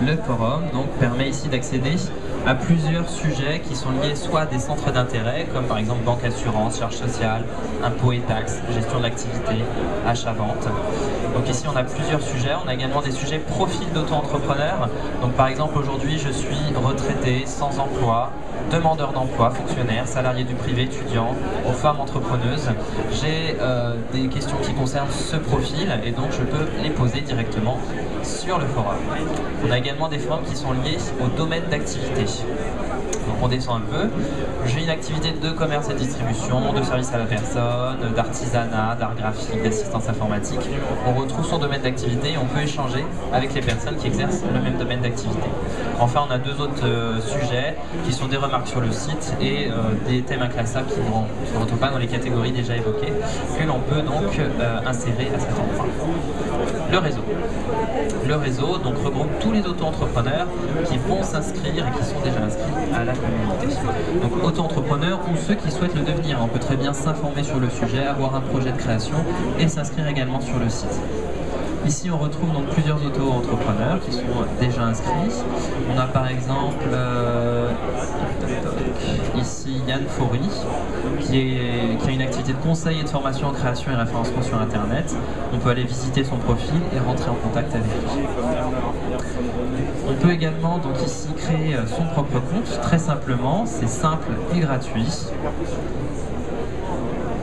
Le forum donc permet ici d'accéder à plusieurs sujets qui sont liés soit à des centres d'intérêt, comme par exemple banque assurance, charges sociales, impôts et taxes, gestion de l'activité, achat-vente. Donc ici on a plusieurs sujets, on a également des sujets profil d'auto-entrepreneur. Donc par exemple aujourd'hui je suis retraité, sans emploi, demandeur d'emploi, fonctionnaire, salarié du privé, étudiant, ou femme entrepreneuse. J'ai des questions qui concernent ce profil et donc je peux les poser directement sur le forum. On a également des forums qui sont liés au domaine d'activité. Donc on descend un peu. J'ai une activité de commerce et distribution, de service à la personne, d'artisanat, d'art graphique, d'assistance informatique. On retrouve son domaine d'activité et on peut échanger avec les personnes qui exercent le même domaine d'activité. Enfin, on a deux autres sujets qui sont des remarques sur le site et des thèmes inclassables qui ne retrouvent pas dans les catégories déjà évoquées, que l'on peut donc insérer à cet endroit. Le réseau. Le réseau donc regroupe tous les auto-entrepreneurs qui vont s'inscrire et qui sont déjà inscrits à la communauté. Donc auto-entrepreneurs ou ceux qui souhaitent le devenir. On peut très bien s'informer sur le sujet, avoir un projet de création et s'inscrire également sur le site. Ici, on retrouve donc plusieurs auto-entrepreneurs qui sont déjà inscrits. On a par exemple ici Yann Faury qui a une activité de conseil et de formation en création et référencement sur Internet. On peut aller visiter son profil et rentrer en contact avec lui. On peut également donc ici créer son propre compte, très simplement, c'est simple et gratuit.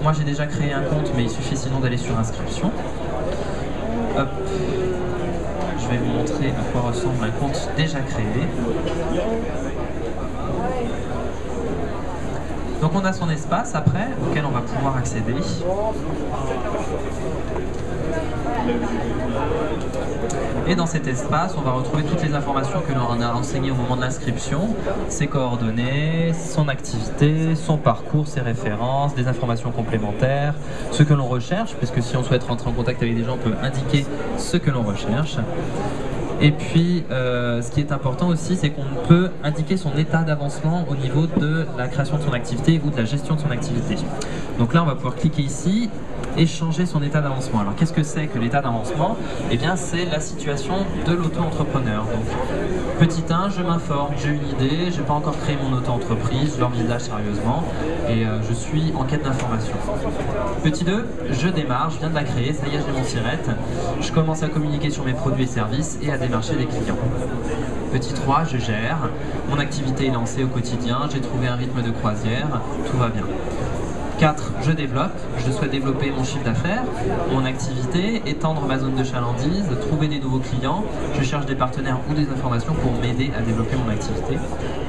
Moi j'ai déjà créé un compte, mais il suffit sinon d'aller sur inscription. Hop. Je vais vous montrer à quoi ressemble un compte déjà créé. Donc on a son espace après, auquel on va pouvoir accéder. Et dans cet espace, on va retrouver toutes les informations que l'on a renseignées au moment de l'inscription, ses coordonnées, son activité, son parcours, ses références, des informations complémentaires, ce que l'on recherche, puisque si on souhaite rentrer en contact avec des gens, on peut indiquer ce que l'on recherche. Et puis, ce qui est important aussi, c'est qu'on peut indiquer son état d'avancement au niveau de la création de son activité ou de la gestion de son activité. Donc là, on va pouvoir cliquer ici et changer son état d'avancement. Alors, qu'est-ce que c'est que l'état d'avancement? Eh bien, c'est la situation de l'auto-entrepreneur. Donc, petit 1, je m'informe, j'ai une idée, je n'ai pas encore créé mon auto-entreprise, je l'envisage sérieusement et je suis en quête d'information. Petit 2, je démarre, je viens de la créer, ça y est, j'ai mon sirette, je commence à communiquer sur mes produits et services et à démarcher des clients. Petit 3, je gère, mon activité est lancée au quotidien, j'ai trouvé un rythme de croisière, tout va bien. 4, je développe, je souhaite développer mon chiffre d'affaires, mon activité, étendre ma zone de chalandise, trouver des nouveaux clients, je cherche des partenaires ou des informations pour m'aider à développer mon activité.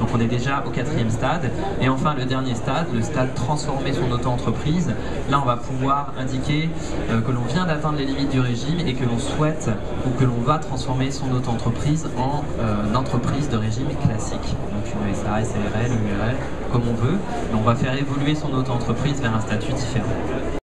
Donc on est déjà au 4e stade. Et enfin le dernier stade, le stade transformer son auto-entreprise. Là on va pouvoir indiquer que l'on vient d'atteindre les limites du régime et que l'on souhaite ou que l'on va transformer son auto-entreprise en entreprise de régime classique. Donc une SA, SARL, URL, comme on veut. Et on va faire évoluer son auto-entreprise vers un statut différent.